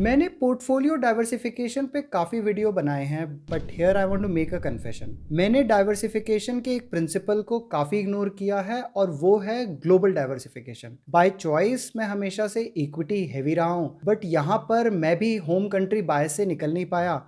मैंने portfolio diversification पे काफ़ी वीडियो बनाए हैं, but here I want to make a confession. मैंने डाइवर्सिफिकेशन के एक प्रिंसिपल को काफ़ी इग्नोर किया है और वो है ग्लोबल डाइवर्सिफिकेशन। बाय चॉइस मैं हमेशा से इक्विटी हैवी रहा हूँ, बट यहाँ पर मैं भी होम कंट्री बायस से निकल नहीं पाया।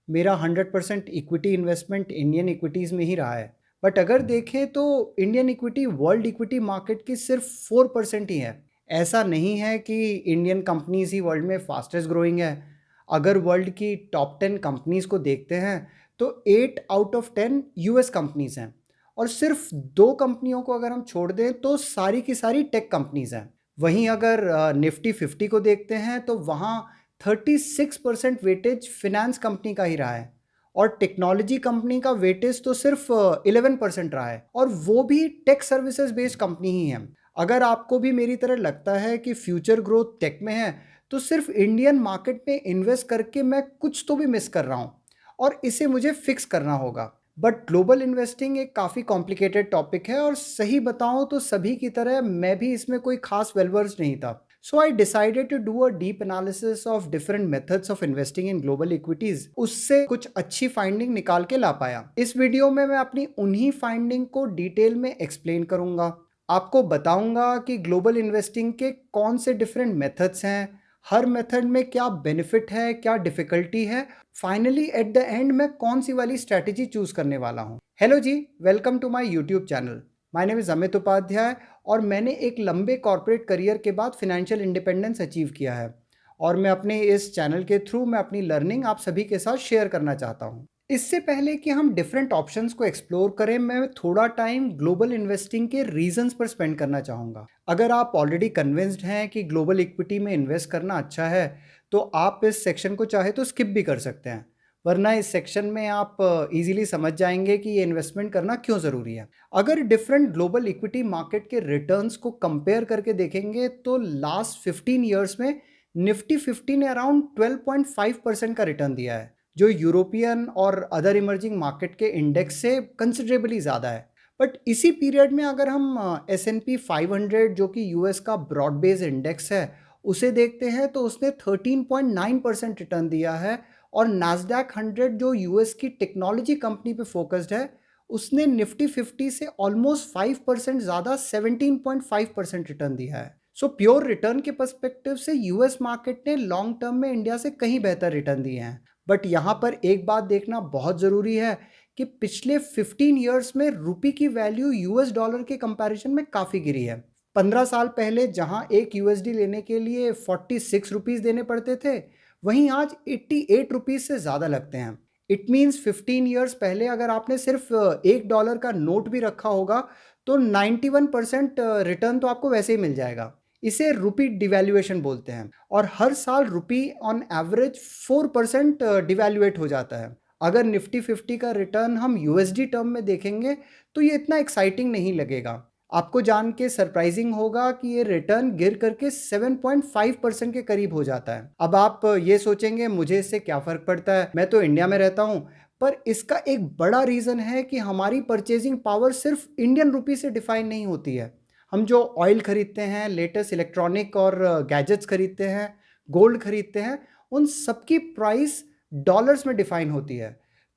मेरा 100% इक्विटी इन्वेस्टमेंट इंडियन इक्विटीज़ में ही रहा है। बट अगर देखें तो Indian equity world equity market की सिर्फ 4% ही है। ऐसा नहीं है कि इंडियन कंपनीज ही वर्ल्ड में फास्टेस्ट ग्रोइंग है। अगर वर्ल्ड की टॉप 10 कंपनीज को देखते हैं तो 8 आउट ऑफ 10 यूएस कंपनीज हैं, और सिर्फ दो कंपनियों को अगर हम छोड़ दें तो सारी की सारी टेक कंपनीज हैं। वहीं अगर निफ्टी 50 को देखते हैं तो वहाँ 36% वेटेज फिनेंस कंपनी का ही रहा है, और टेक्नोलॉजी कंपनी का वेटेज तो सिर्फ 11% रहा है, और वो भी टेक सर्विसेज बेस्ड कंपनी ही है। अगर आपको भी मेरी तरह लगता है कि फ्यूचर ग्रोथ टेक में है, तो सिर्फ इंडियन मार्केट में इन्वेस्ट करके मैं कुछ तो भी मिस कर रहा हूँ, और इसे मुझे फिक्स करना होगा। बट ग्लोबल इन्वेस्टिंग एक काफ़ी कॉम्प्लिकेटेड टॉपिक है, और सही बताऊँ तो सभी की तरह मैं भी इसमें कोई खास वेलवर्स नहीं था। So I decided to do a deep analysis of different methods of investing in global equities। उससे कुछ अच्छी फाइंडिंग निकाल के ला पाया। इस वीडियो में मैं अपनी उन्हीं फाइंडिंग को डिटेल में एक्सप्लेन करूंगा। आपको बताऊंगा कि ग्लोबल इन्वेस्टिंग के कौन से डिफरेंट मेथड्स हैं, हर मेथड में क्या बेनिफिट है, क्या डिफिकल्टी है, फाइनली एट द एंड मैं कौन सी वाली स्ट्रैटेजी चूज करने वाला हूं। हेलो जी, welcome to my YouTube channel. My name is Amit Upadhyay, और मैंने एक लंबे कॉर्पोरेट करियर के बाद फिनेंशियल इंडिपेंडेंस अचीव किया है, और मैं अपने इस चैनल के थ्रू मैं अपनी लर्निंग आप सभी के साथ शेयर करना चाहता हूं। इससे पहले कि हम डिफरेंट ऑप्शंस को एक्सप्लोर करें, मैं थोड़ा टाइम ग्लोबल इन्वेस्टिंग के रीजंस पर स्पेंड करना चाहूँगा। अगर आप ऑलरेडी कन्विंस्ड हैं कि ग्लोबल इक्विटी में इन्वेस्ट करना अच्छा है, तो आप इस सेक्शन को चाहे तो स्किप भी कर सकते हैं, वरना इस सेक्शन में आप इजीली समझ जाएंगे कि ये इन्वेस्टमेंट करना क्यों ज़रूरी है। अगर डिफरेंट ग्लोबल इक्विटी मार्केट के रिटर्न्स को कंपेयर करके देखेंगे तो लास्ट 15 ईयर्स में निफ्टी 50 ने अराउंड 12.5% का रिटर्न दिया है, जो यूरोपियन और अदर इमर्जिंग मार्केट के इंडेक्स से कंसिडरेबली ज़्यादा है। बट इसी पीरियड में अगर हम S&P 500 जो कि यूएस का ब्रॉड बेस्ड इंडेक्स है उसे देखते हैं, तो उसने 13.9% रिटर्न दिया है, और नास्डैक 100 जो यूएस की टेक्नोलॉजी कंपनी पे फोकस्ड है उसने निफ्टी 50 से ऑलमोस्ट 5% ज़्यादा 17.5% रिटर्न दिया है। सो प्योर रिटर्न के पर्सपेक्टिव से यूएस मार्केट ने लॉन्ग टर्म में इंडिया से कहीं बेहतर रिटर्न दिए हैं। बट यहाँ पर एक बात देखना बहुत ज़रूरी है कि पिछले 15 ईयर्स में रुपी की वैल्यू यूएस डॉलर के कंपैरिजन में काफ़ी गिरी है। 15 साल पहले जहाँ एक यूएसडी लेने के लिए 46 रुपीज़ देने पड़ते थे, वहीं आज 88 रुपीज़ से ज़्यादा लगते हैं। इट मीन्स 15 ईयर्स पहले अगर आपने सिर्फ $1 का नोट भी रखा होगा तो 91% रिटर्न तो आपको वैसे ही मिल जाएगा। इसे रुपी डिवैल्यूएशन बोलते हैं, और हर साल रुपी ऑन एवरेज 4% डिवैल्यूएट हो जाता है। अगर निफ्टी 50 का रिटर्न हम यूएसडी टर्म में देखेंगे तो ये इतना एक्साइटिंग नहीं लगेगा। आपको जान के सरप्राइजिंग होगा कि ये रिटर्न गिर करके 7.5% के करीब हो जाता है। अब आप ये सोचेंगे मुझे इससे क्या फ़र्क पड़ता है, मैं तो इंडिया में रहता हूँ। पर इसका एक बड़ा रीज़न है कि हमारी परचेजिंग पावर सिर्फ इंडियन रुपी से डिफाइन नहीं होती है। हम जो ऑयल खरीदते हैं, लेटेस्ट इलेक्ट्रॉनिक और गैजेट्स खरीदते हैं, गोल्ड खरीदते हैं, उन सबकी प्राइस डॉलर्स में डिफाइन होती है।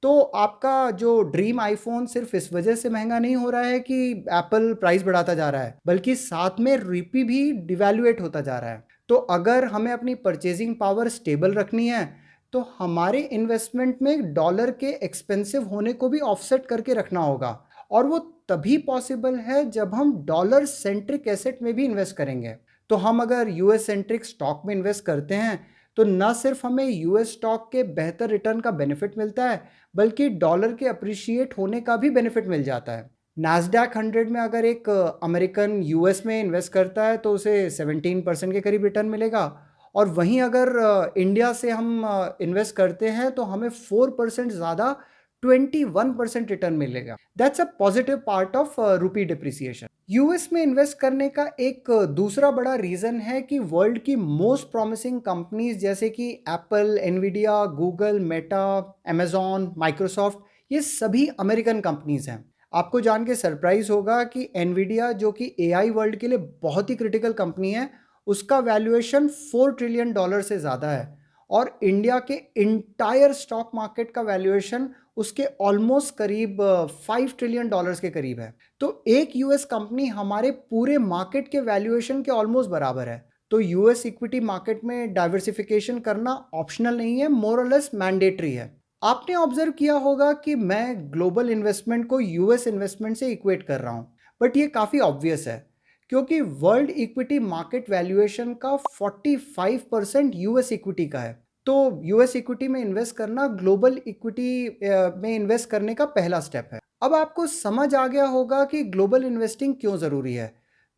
तो आपका जो ड्रीम आईफोन सिर्फ इस वजह से महंगा नहीं हो रहा है कि एप्पल प्राइस बढ़ाता जा रहा है, बल्कि साथ में रुपी भी डिवैल्यूएट होता जा रहा है। तो अगर हमें अपनी परचेजिंग पावर स्टेबल रखनी है तो हमारे इन्वेस्टमेंट में डॉलर के एक्सपेंसिव होने को भी ऑफसेट करके रखना होगा, और वो तभी पॉसिबल है जब हम डॉलर सेंट्रिक एसेट में भी इन्वेस्ट करेंगे। तो हम अगर यूएस सेंट्रिक स्टॉक में इन्वेस्ट करते हैं तो न सिर्फ हमें यूएस स्टॉक के बेहतर रिटर्न का बेनिफिट मिलता है, बल्कि डॉलर के अप्रिशिएट होने का भी बेनिफिट मिल जाता है। नास्डैक 100 में अगर एक अमेरिकन यूएस में इन्वेस्ट करता है तो उसे 17% के करीब रिटर्न मिलेगा, और वहीं अगर इंडिया से हम इन्वेस्ट करते हैं तो हमें 4% ज़्यादा 21% रिटर्न मिलेगा। That's a positive part of rupee depreciation. US में इन्वेस्ट करने का एक दूसरा बड़ा रीज़न है कि वर्ल्ड की मोस्ट प्रॉमिसिंग कंपनीज जैसे कि Apple, Nvidia, Google, Meta, Amazon, Microsoft, ये सभी अमेरिकन कंपनीज हैं। आपको जान के सरप्राइज होगा कि एनवीडिया जो कि एआई वर्ल्ड के लिए बहुत ही क्रिटिकल कंपनी है, उसका वैल्यूएशन $4 ट्रिलियन से ज़्यादा है, और इंडिया के इंटायर स्टॉक मार्केट का वैल्यूएशन उसके ऑलमोस्ट करीब 5 ट्रिलियन डॉलर्स के करीब है। तो एक यूएस कंपनी हमारे पूरे मार्केट के वैल्यूएशन के ऑलमोस्ट बराबर है। तो यूएस इक्विटी मार्केट में डाइवर्सिफिकेशन करना ऑप्शनल नहीं है, मोर और लेस मैंडेटरी है। आपने ऑब्जर्व किया होगा कि मैं ग्लोबल इन्वेस्टमेंट को यूएस इन्वेस्टमेंट से इक्वेट कर रहा हूं, बट ये काफ़ी ऑब्वियस है क्योंकि वर्ल्ड इक्विटी मार्केट वैल्यूएशन का 45% यूएस इक्विटी का है। तो यूएस इक्विटी में इन्वेस्ट करना ग्लोबल इक्विटी में इन्वेस्ट करने का पहला स्टेप है। अब आपको समझ आ गया होगा कि ग्लोबल इन्वेस्टिंग क्यों ज़रूरी है।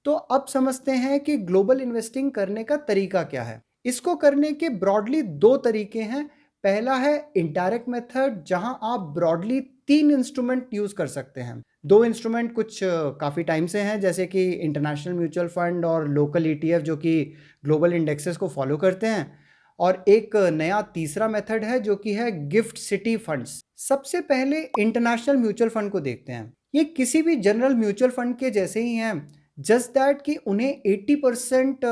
तो अब समझते हैं कि ग्लोबल इन्वेस्टिंग करने का तरीका क्या है। इसको करने के ब्रॉडली दो तरीके हैं। पहला है इनडायरेक्ट मेथड, जहां आप ब्रॉडली 3 इंस्ट्रूमेंट यूज कर सकते हैं। 2 इंस्ट्रूमेंट कुछ काफ़ी टाइम से हैं, जैसे कि इंटरनेशनल म्यूचुअल फंड और लोकल ईटीएफ जो कि ग्लोबल इंडेक्सेस को फॉलो करते हैं। और एक नया तीसरा मेथड है जो कि है गिफ्ट सिटी फंड्स। सबसे पहले इंटरनेशनल म्यूचुअल फंड को देखते हैं। ये किसी भी जनरल म्यूचुअल फंड के जैसे ही हैं, जस्ट दैट कि उन्हें 80%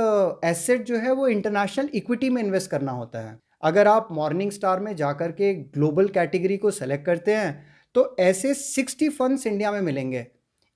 एसेट जो है वो इंटरनेशनल इक्विटी में इन्वेस्ट करना होता है। अगर आप मॉर्निंग स्टार में जाकर के ग्लोबल कैटेगरी को सेलेक्ट करते हैं तो ऐसे 60 फंड्स इंडिया में मिलेंगे।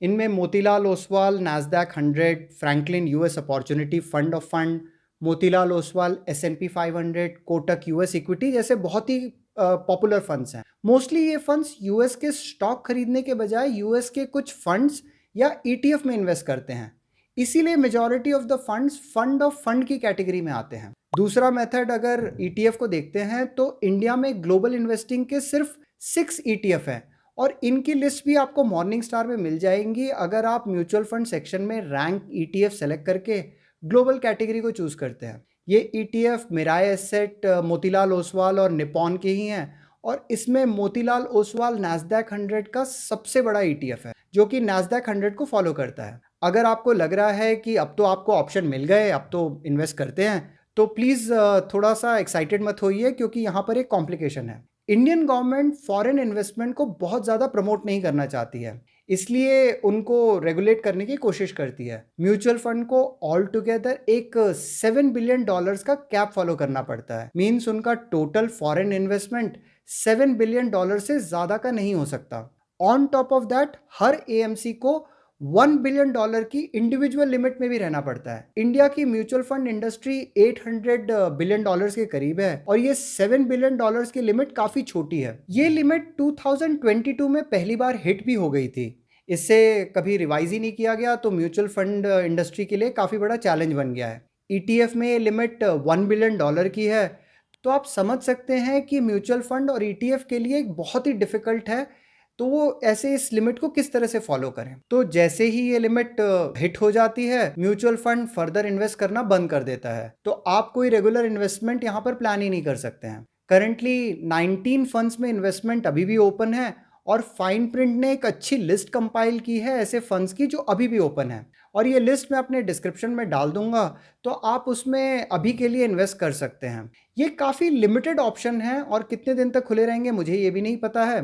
इनमें Motilal Oswal Nasdaq 100, Franklin US opportunity fund of fund, Motilal Oswal S&P 500, Kotak US equity जैसे बहुत ही पॉपुलर फंड्स हैं। मोस्टली ये फंड्स यूएस के स्टॉक खरीदने के बजाय यूएस के कुछ फंड्स या ETF में इन्वेस्ट करते हैं। इसीलिए majority of the funds fund of fund की कैटेगरी में आते हैं। दूसरा मेथड अगर ETF को देखते हैं तो इंडिया में ग्लोबल इन्वेस्टिंग के सिर्फ 6 ETF हैं और इनकी लिस्ट भी आपको मॉर्निंग स्टार में मिल जाएंगी अगर आप म्यूचुअल फंड सेक्शन में रैंक ETF सेलेक्ट करके ग्लोबल कैटेगरी को चूज करते हैं। ये ETF मिराय एसेट, मोतीलाल ओसवाल और निपॉन के ही हैं और इसमें मोतीलाल ओसवाल नैस्डैक 100 का सबसे बड़ा ETF है जो कि नैस्डैक 100 को फॉलो करता है। अगर आपको लग रहा है कि अब तो आपको ऑप्शन मिल गए, अब तो इन्वेस्ट करते हैं, तो प्लीज़ थोड़ा सा एक्साइटेड मत होइए क्योंकि यहाँ पर एक कॉम्प्लिकेशन है। इंडियन गवर्नमेंट फॉरेन इन्वेस्टमेंट को बहुत ज़्यादा प्रमोट नहीं करना चाहती है, इसलिए उनको रेगुलेट करने की कोशिश करती है। म्यूचुअल फंड को ऑल टुगेदर एक $7 बिलियन का कैप फॉलो करना पड़ता है। मीन्स उनका टोटल फॉरेन इन्वेस्टमेंट $7 बिलियन से ज़्यादा का नहीं हो सकता। On top of that her AMC को $1 बिलियन की इंडिविजुअल लिमिट में भी रहना पड़ता है। इंडिया की म्यूचुअल फंड इंडस्ट्री $800 बिलियन के करीब है और ये $7 बिलियन की लिमिट काफी छोटी है। ये लिमिट 2022 में पहली बार हिट भी हो गई थी। इससे कभी रिवाइज ही नहीं किया गया, तो म्यूचुअल फंड इंडस्ट्री के लिए काफी बड़ा चैलेंज बन गया है। ETF में लिमिट $1 बिलियन की है, तो आप समझ सकते हैं कि म्यूचुअल फंड और ETF के लिए बहुत ही डिफिकल्ट है तो वो ऐसे इस लिमिट को किस तरह से फॉलो करें। तो जैसे ही ये लिमिट हिट हो जाती है, म्यूचुअल फंड फर्दर इन्वेस्ट करना बंद कर देता है, तो आप कोई रेगुलर इन्वेस्टमेंट यहाँ पर प्लान ही नहीं कर सकते हैं। करंटली 19 फंड्स में इन्वेस्टमेंट अभी भी ओपन है और फाइन प्रिंट ने एक अच्छी लिस्ट कंपाइल की है ऐसे फंड्स की जो अभी भी ओपन है, और ये लिस्ट मैं अपने डिस्क्रिप्शन में डाल दूंगा, तो आप उसमें अभी के लिए इन्वेस्ट कर सकते हैं। ये काफ़ी लिमिटेड ऑप्शन है और कितने दिन तक खुले रहेंगे मुझे ये भी नहीं पता है,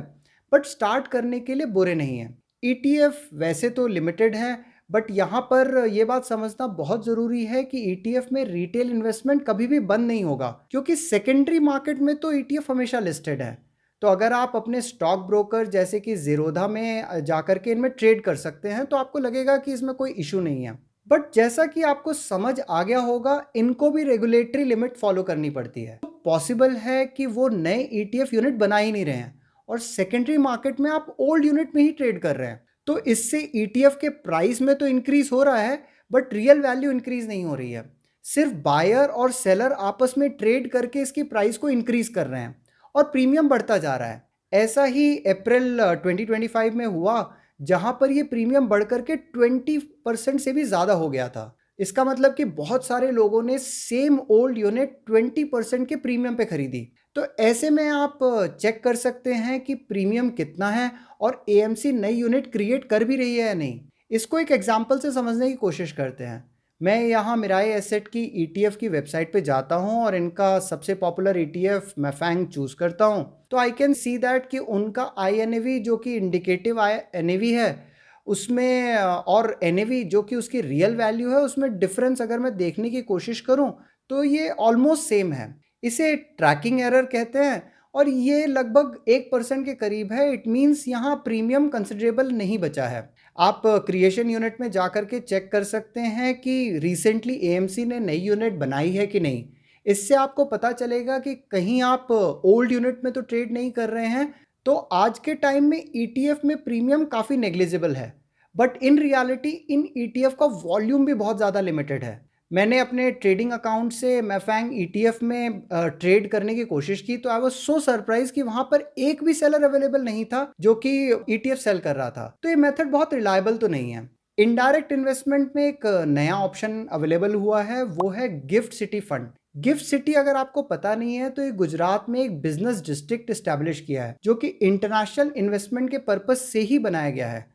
बट स्टार्ट करने के लिए बुरे नहीं है। ETF वैसे तो लिमिटेड है, बट यहाँ पर ये बात समझना बहुत ज़रूरी है कि ETF में रिटेल इन्वेस्टमेंट कभी भी बंद नहीं होगा, क्योंकि सेकेंडरी मार्केट में तो ETF हमेशा लिस्टेड है। तो अगर आप अपने स्टॉक ब्रोकर जैसे कि ज़ीरोधा में जाकर के इनमें ट्रेड कर सकते हैं तो आपको लगेगा कि इसमें कोई इशू नहीं है। बट जैसा कि आपको समझ आ गया होगा, इनको भी रेगुलेटरी लिमिट फॉलो करनी पड़ती है। तो पॉसिबल है कि वो नए ETF यूनिट बना ही नहीं रहे हैं और सेकेंडरी मार्केट में आप ओल्ड यूनिट में ही ट्रेड कर रहे हैं। तो इससे ETF के प्राइस में तो इंक्रीज हो रहा है, बट रियल वैल्यू इंक्रीज नहीं हो रही है। सिर्फ बायर और सेलर आपस में ट्रेड करके इसकी प्राइस को इंक्रीज कर रहे हैं और प्रीमियम बढ़ता जा रहा है। ऐसा ही अप्रैल 2025 में हुआ, जहां पर ये प्रीमियम बढ़कर के 20% से भी ज़्यादा हो गया था। इसका मतलब कि बहुत सारे लोगों ने सेम ओल्ड यूनिट 20% के प्रीमियम पे खरीदी। तो ऐसे में आप चेक कर सकते हैं कि प्रीमियम कितना है और AMC नई यूनिट क्रिएट कर भी रही है या नहीं। इसको एक एग्जांपल से समझने की कोशिश करते हैं। मैं यहाँ मिराई एसेट की ETF की वेबसाइट पे जाता हूँ और इनका सबसे पॉपुलर ETF मैफैंग चूज़ करता हूँ, तो आई कैन सी दैट कि उनका INAV जो कि इंडिकेटिव NAV है उसमें और NAV जो कि उसकी रियल वैल्यू है उसमें डिफरेंस अगर मैं देखने की कोशिश करूँ तो ये ऑलमोस्ट सेम है। इसे ट्रैकिंग एरर कहते हैं और ये लगभग 1% के करीब है। इट मीन्स यहाँ प्रीमियम कंसिडरेबल नहीं बचा है। आप क्रिएशन यूनिट में जाकर के चेक कर सकते हैं कि रिसेंटली एएमसी ने नई यूनिट बनाई है कि नहीं। इससे आपको पता चलेगा कि कहीं आप ओल्ड यूनिट में तो ट्रेड नहीं कर रहे हैं। तो आज के टाइम में ईटीएफ में प्रीमियम काफ़ी नेग्लिजिबल है, but in reality in ETF का वॉल्यूम भी बहुत ज़्यादा लिमिटेड है। मैंने अपने ट्रेडिंग अकाउंट से मैफैंग ईटीएफ में ट्रेड करने की कोशिश की, तो आई वाज सो सरप्राइज कि वहां पर एक भी सेलर अवेलेबल नहीं था जो कि ईटीएफ सेल कर रहा था। तो ये मेथड बहुत रिलायबल तो नहीं है। इनडायरेक्ट इन्वेस्टमेंट में एक नया ऑप्शन अवेलेबल हुआ है, वो है gift city fund. Gift city अगर आपको पता नहीं है तो ये गुजरात में एक बिजनेस डिस्ट्रिक्ट स्टैब्लिश किया है जो कि इंटरनेशनल इन्वेस्टमेंट के पर्पज से ही बनाया गया है।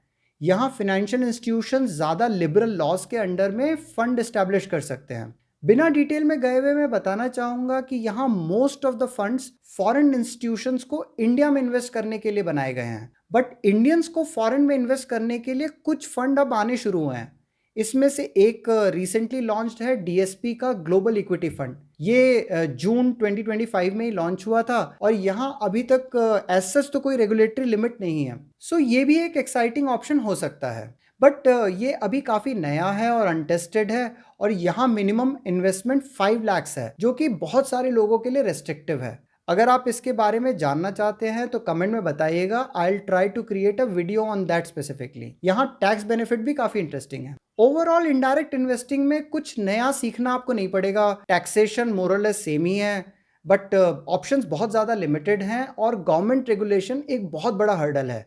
यहाँ फिनेंशियल इंस्टीट्यूशन ज़्यादा लिबरल लॉज के अंडर में फंड इस्टेब्लिश कर सकते हैं। बिना डिटेल में गए हुए मैं बताना चाहूँगा कि यहाँ most of the funds foreign institutions को इंडिया में इन्वेस्ट करने के लिए बनाए गए हैं, बट इंडियंस को फॉरेन में इन्वेस्ट करने के लिए कुछ फंड अब आने शुरू हुए हैं। इसमें से एक रिसेंटली लॉन्च्ड है डीएसपी का ग्लोबल इक्विटी फंड। ये जून 2025 में ही लॉन्च हुआ था और यहाँ अभी तक एज सच तो कोई रेगुलेटरी लिमिट नहीं है। सो ये भी एक एक्साइटिंग ऑप्शन हो सकता है, बट ये अभी काफ़ी नया है और अनटेस्टेड है और यहाँ मिनिमम इन्वेस्टमेंट 5 लाख है जो कि बहुत सारे लोगों के लिए रेस्ट्रिक्टिव है। अगर आप इसके बारे में जानना चाहते हैं तो कमेंट में बताइएगा। I will try to create a video on that specifically. यहाँ टैक्स बेनिफिट भी काफ़ी इंटरेस्टिंग है। ओवरऑल इनडायरेक्ट इन्वेस्टिंग में कुछ नया सीखना आपको नहीं पड़ेगा। टैक्सेशन मोरलेस सेम ही है, बट ऑप्शंस बहुत ज़्यादा लिमिटेड हैं और गवर्नमेंट रेगुलेशन एक बहुत बड़ा हर्डल है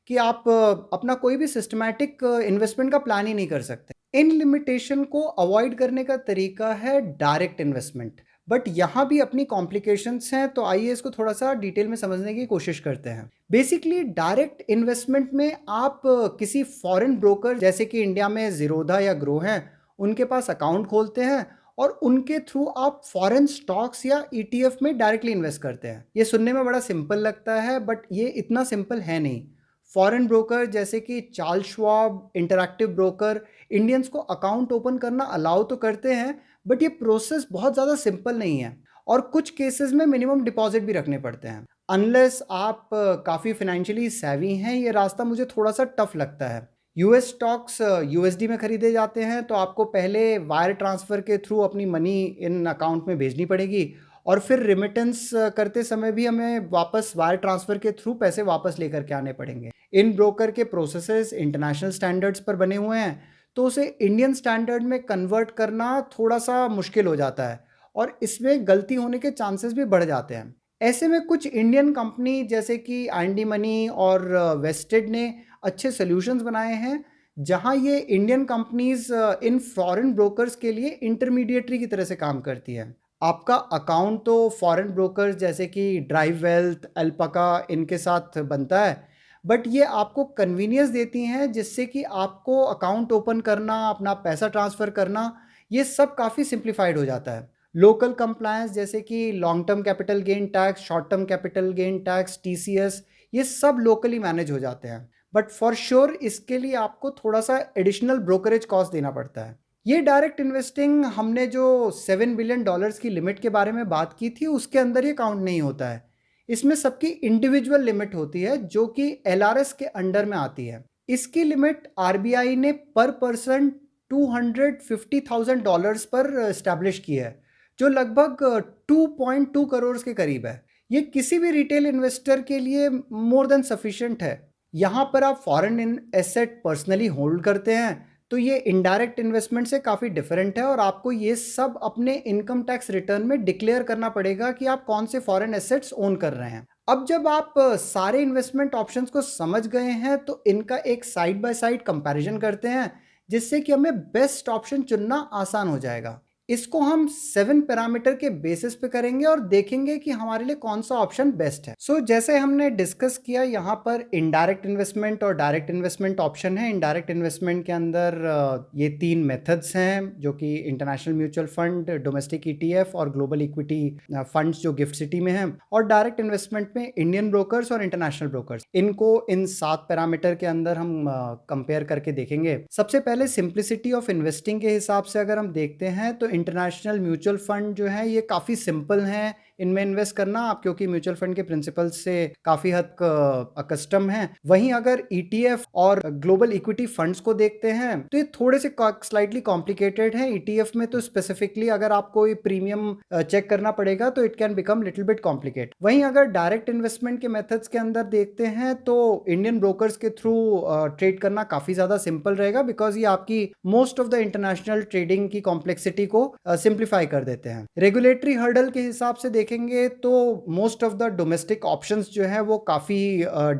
कि आप अपना कोई भी सिस्टमैटिक इन्वेस्टमेंट का प्लान ही नहीं कर सकते। इन लिमिटेशन को अवॉइड करने का तरीका है डायरेक्ट इन्वेस्टमेंट, बट यहाँ भी अपनी कॉम्प्लिकेशंस हैं, तो आइए इसको थोड़ा सा डिटेल में समझने की कोशिश करते हैं। बेसिकली डायरेक्ट इन्वेस्टमेंट में आप किसी फॉरेन ब्रोकर जैसे कि इंडिया में जीरोधा या ग्रो हैं उनके पास अकाउंट खोलते हैं और उनके थ्रू आप फॉरेन स्टॉक्स या ईटीएफ में डायरेक्टली इन्वेस्ट करते हैं। ये सुनने में बड़ा सिंपल लगता है, बट ये इतना सिंपल है नहीं। फॉरेन ब्रोकर जैसे कि Charles Schwab, interactive broker Indians को अकाउंट ओपन करना अलाउ तो करते हैं, बट ये प्रोसेस बहुत ज़्यादा सिंपल नहीं है और कुछ केसेस में मिनिमम डिपॉजिट भी रखने पड़ते हैं। अनलेस आप काफ़ी फाइनेंशियली सेवी हैं, ये रास्ता मुझे थोड़ा सा टफ लगता है। यूएस स्टॉक्स यूएसडी में खरीदे जाते हैं, तो आपको पहले वायर ट्रांसफ़र के थ्रू अपनी मनी इन अकाउंट में भेजनी पड़ेगी और फिर रिमिटेंस करते समय भी हमें वापस वायर ट्रांसफ़र के थ्रू पैसे वापस लेकर के आने पड़ेंगे। इन ब्रोकर के प्रोसेसेस इंटरनेशनल स्टैंडर्ड्स पर बने हुए हैं, तो उसे इंडियन स्टैंडर्ड में कन्वर्ट करना थोड़ा सा मुश्किल हो जाता है और इसमें गलती होने के चांसेस भी बढ़ जाते हैं। ऐसे में कुछ इंडियन कंपनी जैसे कि आईएनडी मनी और वेस्टेड ने अच्छे सॉल्यूशंस बनाए हैं, जहां ये Indian companies in foreign brokers के लिए इंटरमीडिएटरी की तरह से काम करती है। आपका अकाउंट तो फॉरेन ब्रोकर्स जैसे कि ड्राइव वेल्थ, अल्पाका इनके साथ बनता है, बट ये आपको कन्वीनियंस देती हैं जिससे कि आपको अकाउंट ओपन करना, अपना पैसा ट्रांसफ़र करना, ये सब काफ़ी सिंप्लीफाइड हो जाता है। लोकल कंप्लायंस जैसे कि long term capital gain tax, short term capital gain tax, TCS, ये सब लोकली मैनेज हो जाते हैं, बट फॉर श्योर इसके लिए आपको थोड़ा सा एडिशनल ब्रोकरेज कॉस्ट देना पड़ता है। ये डायरेक्ट इन्वेस्टिंग हमने जो $7 बिलियन की लिमिट के बारे में बात की थी उसके अंदर ये काउंट नहीं होता है। इसमें सबकी इंडिविजुअल लिमिट होती है जो कि एलआरएस के अंडर में आती है। इसकी लिमिट आरबीआई ने पर पर्सन $250,000 पर स्टैब्लिश की है, जो लगभग 2.2 करोड़ के करीब है। ये किसी भी रिटेल इन्वेस्टर के लिए मोर देन सफिशिएंट है। यहाँ पर आप फॉरेन एसेट पर्सनली होल्ड करते हैं, तो ये इनडायरेक्ट इन्वेस्टमेंट से काफ़ी डिफरेंट है और आपको ये सब अपने इनकम टैक्स रिटर्न में डिक्लेयर करना पड़ेगा कि आप कौन से फॉरेन एसेट्स ओन कर रहे हैं। अब जब आप सारे इन्वेस्टमेंट ऑप्शंस को समझ गए हैं तो इनका एक साइड बाय साइड कंपैरिजन करते हैं, जिससे कि हमें बेस्ट ऑप्शन चुनना आसान हो जाएगा। इसको हम 7 पैरामीटर के बेसिस पे करेंगे और देखेंगे कि हमारे लिए कौन सा ऑप्शन बेस्ट है। सो जैसे हमने डिस्कस किया, यहाँ पर इनडायरेक्ट इन्वेस्टमेंट और डायरेक्ट इन्वेस्टमेंट ऑप्शन है। इनडायरेक्ट इन्वेस्टमेंट के अंदर ये 3 मेथड्स हैं, जो कि international mutual fund, domestic ETF और ग्लोबल इक्विटी फंड्स जो गिफ्ट सिटी में हैं। और डायरेक्ट इन्वेस्टमेंट में इंडियन ब्रोकर्स और इंटरनेशनल ब्रोकर्स, इनको इन 7 पैरामीटर के अंदर हम कंपेयर करके देखेंगे। सबसे पहले सिंप्लिसिटी ऑफ इन्वेस्टिंग के हिसाब से अगर हम देखते हैं तो इंटरनेशनल म्यूचुअल फंड जो है ये काफ़ी सिंपल हैं इनमें इन्वेस्ट करना आप, क्योंकि म्यूचुअल फंड के प्रिंसिपल्स से काफ़ी हद तक अकस्टम हैं। वहीं अगर ETF और ग्लोबल इक्विटी फंड्स को देखते हैं तो ये थोड़े से स्लाइटली कॉम्प्लिकेटेड हैं। ETF में तो स्पेसिफिकली अगर आपको ये प्रीमियम चेक करना पड़ेगा तो it can become little bit complicate. वहीं अगर डायरेक्ट इन्वेस्टमेंट के मेथड्स के अंदर देखते हैं तो इंडियन ब्रोकर्स के थ्रू ट्रेड करना काफ़ी ज़्यादा सिंपल रहेगा, बिकॉज ये आपकी most of the international trading की कॉम्प्लेक्सिटी को सिंप्लीफाई कर देते हैं। रेगुलेटरी हर्डल के हिसाब से देखेंगे तो most of the domestic options जो है वो काफ़ी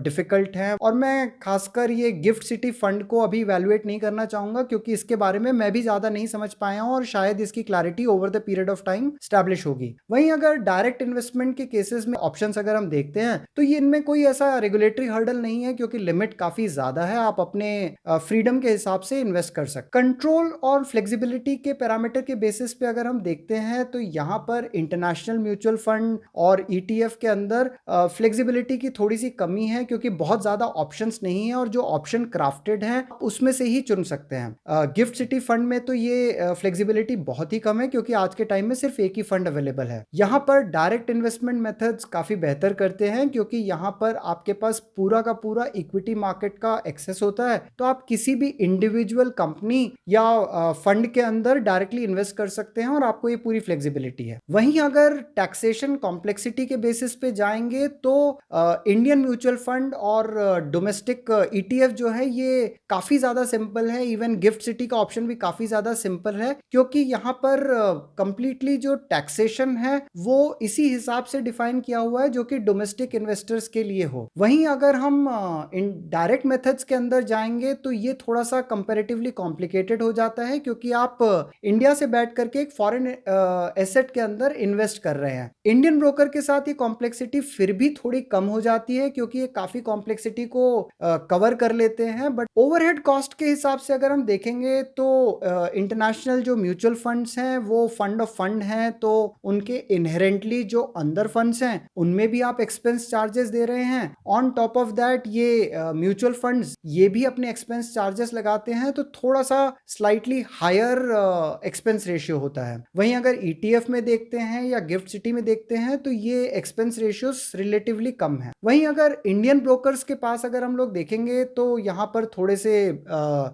डिफिकल्ट हैं, और मैं खासकर ये गिफ्ट सिटी फंड को अभी इवैल्यूएट नहीं करना चाहूँगा, क्योंकि इसके बारे में मैं भी ज़्यादा नहीं समझ पाया हूँ और शायद इसकी clarity over the period of time establish होगी। वहीं अगर डायरेक्ट इन्वेस्टमेंट के केसेस में ऑप्शंस अगर हम देखते हैं तो ये इनमें कोई ऐसा रेगुलेटरी हर्डल नहीं है, क्योंकि लिमिट काफ़ी ज़्यादा है, आप अपने फ्रीडम के हिसाब से इन्वेस्ट कर सकते। कंट्रोल और फ्लेक्सिबिलिटी के पैरामीटर के बेसिस पे अगर हम देखते हैं तो यहाँ पर इंटरनेशनल म्यूचुअल फंड और ETF के अंदर फ्लेक्सिबिलिटी की थोड़ी सी कमी है, क्योंकि बहुत ज़्यादा ऑप्शंस नहीं है और जो ऑप्शन क्राफ्टेड हैं उसमें से ही चुन सकते हैं। गिफ्ट सिटी फंड में तो ये फ्लेक्सिबिलिटी बहुत ही कम है, क्योंकि आज के टाइम में सिर्फ एक ही फंड अवेलेबल है। यहाँ पर डायरेक्ट इन्वेस्टमेंट मेथड्स काफ़ी बेहतर करते हैं, क्योंकि यहाँ पर आपके पास पूरा का पूरा इक्विटी मार्केट का एक्सेस होता है, तो आप किसी भी इंडिविजुअल कंपनी या फंड के अंदर डायरेक्टली इन्वेस्ट कर सकते हैं और आपको ये पूरी फ्लेक्सिबिलिटी है। वहीं अगर टैक्सेशन कॉम्प्लेक्सिटी के बेसिस पे जाएंगे तो इंडियन म्यूचुअल फंड और डोमेस्टिक ETF जो है ये काफ़ी ज़्यादा सिंपल है। इवन गिफ्ट सिटी का ऑप्शन भी काफ़ी ज़्यादा सिंपल है, क्योंकि यहाँ पर कंप्लीटली जो टैक्सेशन है वो इसी हिसाब से डिफाइन किया हुआ है जो कि डोमेस्टिक इन्वेस्टर्स के लिए हो। वहीं अगर हम इन डायरेक्ट मेथड्स के अंदर जाएंगे तो ये थोड़ा सा कंपैरेटिवली कॉम्प्लिकेटेड हो जाता है, क्योंकि आप इंडिया से बैठ करके एक फॉरेन एसेट के अंदर इन्वेस्ट कर रहे हैं। इंडियन ब्रोकर के साथ ये कॉम्प्लेक्सिटी फिर भी थोड़ी कम हो जाती है, क्योंकि ये काफी कॉम्प्लेक्सिटी को कवर कर लेते हैं। बट ओवरहेड कॉस्ट के हिसाब से अगर हम देखेंगे तो इंटरनेशनल जो म्यूचुअल फंड्स हैं वो फंड ऑफ फंड हैं, तो उनके इनहेरेंटली जो अंदर फंड्स हैं उनमें भी आप एक्सपेंस चार्जेस दे रहे हैं। ऑन टॉप ऑफ दैट ये म्यूचुअल फंड्स ये भी अपने एक्सपेंस चार्जेस लगाते हैं, तो थोड़ा सा स्लाइटली हायर एक्सपेंस रेशियो होता है। वहीं अगर ETF में देखते हैं या गिफ्ट सिटी में देखते हैं तो ये एक्सपेंस रेशियोस रिलेटिवली कम है। वहीं अगर इंडियन ब्रोकर्स के पास अगर हम लोग देखेंगे तो यहाँ पर थोड़े से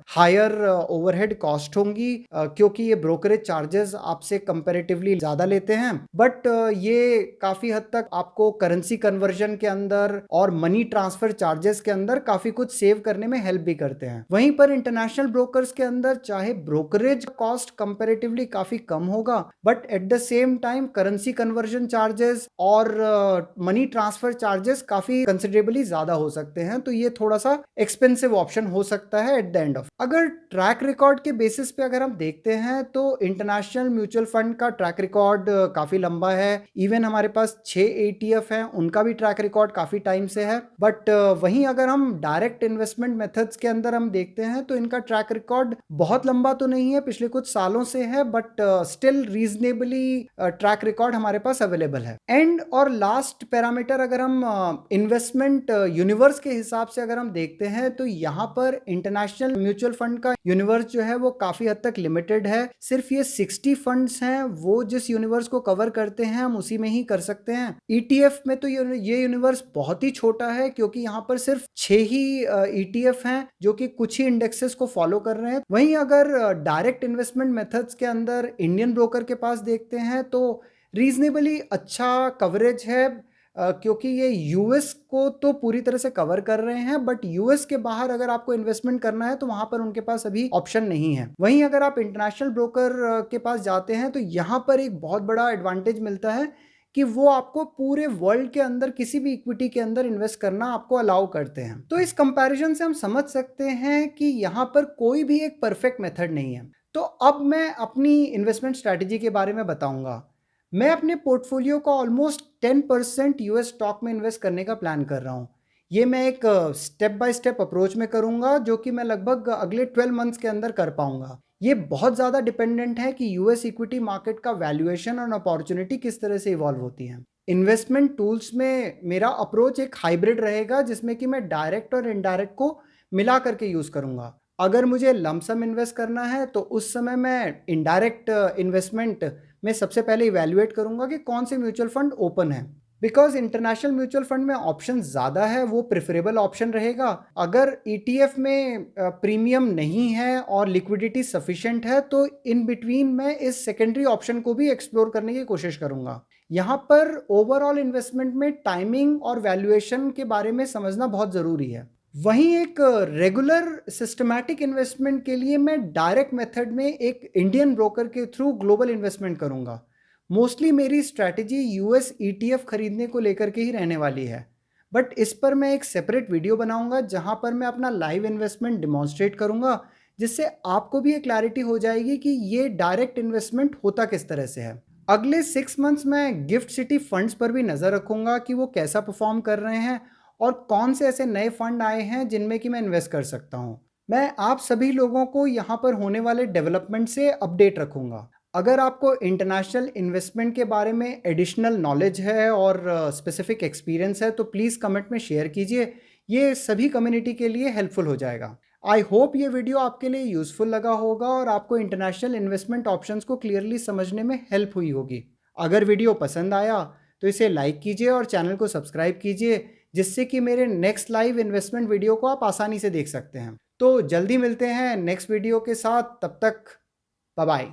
हायर ओवरहेड कॉस्ट होंगी, क्योंकि ये ब्रोकरेज चार्जेस आपसे कंपैरेटिवली ज्यादा लेते हैं। बट ये काफी हद तक आपको करेंसी कन्वर्जन के अंदर और मनी ट्रांसफर चार्जेस के अंदर काफी कुछ सेव करने में हेल्प भी करते हैं। वहीं पर इंटरनेशनल ब्रोकर्स के अंदर चाहे ब्रोकरेज कॉस्ट कंपैरेटिवली काफी कम होगा, but at the same time currency conversion charges और मनी ट्रांसफर चार्जेस काफी कंसिडरेबली ज्यादा हो सकते हैं, तो ये थोड़ा सा एक्सपेंसिव ऑप्शन हो सकता है एट द एंड ऑफ। अगर ट्रैक रिकॉर्ड के बेसिस पे अगर हम देखते हैं तो इंटरनेशनल म्यूचुअल फंड का ट्रैक रिकॉर्ड काफी लंबा है। इवन हमारे पास 6 ETF हैं, उनका भी ट्रैक रिकॉर्ड काफी टाइम से है। बट वहीं अगर हम डायरेक्ट इन्वेस्टमेंट मेथड्स के अंदर हम देखते हैं तो इनका ट्रैक रिकॉर्ड बहुत लंबा तो नहीं है, पिछले कुछ सालों से है, but still reasonably track record हमारे पास अवेलेबल है। एंड और लास्ट पैरामीटर अगर हम इन्वेस्टमेंट यूनिवर्स के हिसाब से अगर हम देखते हैं तो यहाँ पर इंटरनेशनल म्यूचुअल फंड का यूनिवर्स जो है वो काफी हद तक लिमिटेड है। सिर्फ ये 60 फंड्स हैं, वो जिस यूनिवर्स को कवर करते हैं हम उसी में ही कर सकते हैं। ETF में तो ये यूनिवर्स बहुत ही छोटा है, क्योंकि यहाँ पर सिर्फ 6 ही ETF हैं जो कि कुछ ही इंडेक्सेस को फॉलो कर रहे हैं। वहीं अगर डायरेक्ट इन्वेस्टमेंट मेथड्स के अंदर इंडियन ब्रोकर के पास देखते हैं तो रीजनेबली अच्छा कवरेज है, क्योंकि ये US को तो पूरी तरह से कवर कर रहे हैं, बट US के बाहर अगर आपको इन्वेस्टमेंट करना है तो वहां पर उनके पास अभी ऑप्शन नहीं है। वहीं अगर आप इंटरनेशनल ब्रोकर के पास जाते हैं तो यहाँ पर एक बहुत बड़ा एडवांटेज मिलता है कि वो आपको पूरे वर्ल्ड के अंदर किसी भी इक्विटी के अंदर इन्वेस्ट करना आपको अलाउ करते हैं। तो इस कंपैरिजन से हम समझ सकते हैं कि यहाँ पर कोई भी एक परफेक्ट मेथड नहीं है। तो अब मैं अपनी इन्वेस्टमेंट स्ट्रैटेजी के बारे में बताऊंगा। मैं अपने पोर्टफोलियो का ऑलमोस्ट 10% US स्टॉक में इन्वेस्ट करने का प्लान कर रहा हूँ। ये मैं एक स्टेप बाय स्टेप अप्रोच में करूँगा, जो कि मैं लगभग अगले 12 मंथ्स के अंदर कर पाऊँगा। ये बहुत ज़्यादा डिपेंडेंट है कि US इक्विटी मार्केट का वैल्यूएशन और अपॉर्चुनिटी किस तरह से इवॉल्व होती है। इन्वेस्टमेंट टूल्स में मेरा अप्रोच एक हाइब्रिड रहेगा, जिसमें कि मैं डायरेक्ट और इनडायरेक्ट को मिला करके यूज़ करूँगा। अगर मुझे लमसम इन्वेस्ट करना है तो उस समय मैं इनडायरेक्ट इन्वेस्टमेंट में सबसे पहले इवैल्यूएट करूंगा कि कौन से म्यूचुअल फंड ओपन है। बिकॉज इंटरनेशनल म्यूचुअल फंड में ऑप्शन ज़्यादा है, वो प्रेफरेबल ऑप्शन रहेगा। अगर ETF में प्रीमियम नहीं है और लिक्विडिटी सफिशिएंट है तो इन बिटवीन मैं इस सेकेंडरी ऑप्शन को भी एक्सप्लोर करने की कोशिश करूंगा। यहाँ पर ओवरऑल इन्वेस्टमेंट में टाइमिंग और वैल्यूएशन के बारे में समझना बहुत ज़रूरी है। वहीं एक रेगुलर सिस्टमैटिक इन्वेस्टमेंट के लिए मैं डायरेक्ट मेथड में एक इंडियन ब्रोकर के थ्रू ग्लोबल इन्वेस्टमेंट करूंगा। मोस्टली मेरी स्ट्रैटेजी US ETF खरीदने को लेकर के ही रहने वाली है, बट इस पर मैं एक सेपरेट वीडियो बनाऊंगा जहां पर मैं अपना लाइव इन्वेस्टमेंट डिमॉन्स्ट्रेट करूंगा, जिससे आपको भी एक क्लैरिटी हो जाएगी कि ये डायरेक्ट इन्वेस्टमेंट होता किस तरह से है। अगले 6 मंथ्स में गिफ्ट सिटी फंड्स पर भी नज़र रखूंगा कि वो कैसा परफॉर्म कर रहे हैं और कौन से ऐसे नए फंड आए हैं जिनमें कि मैं इन्वेस्ट कर सकता हूँ। मैं आप सभी लोगों को यहाँ पर होने वाले डेवलपमेंट से अपडेट रखूँगा। अगर आपको इंटरनेशनल इन्वेस्टमेंट के बारे में एडिशनल नॉलेज है और स्पेसिफिक एक्सपीरियंस है तो प्लीज़ कमेंट में शेयर कीजिए, ये सभी कम्युनिटी के लिए हेल्पफुल हो जाएगा। आई होप ये वीडियो आपके लिए यूज़फुल लगा होगा और आपको इंटरनेशनल इन्वेस्टमेंट ऑप्शंस को क्लियरली समझने में हेल्प हुई होगी। अगर वीडियो पसंद आया तो इसे लाइक कीजिए और चैनल को सब्सक्राइब कीजिए, जिससे कि मेरे नेक्स्ट लाइव इन्वेस्टमेंट वीडियो को आप आसानी से देख सकते हैं। तो जल्दी मिलते हैं नेक्स्ट वीडियो के साथ, तब तक बाय बाय।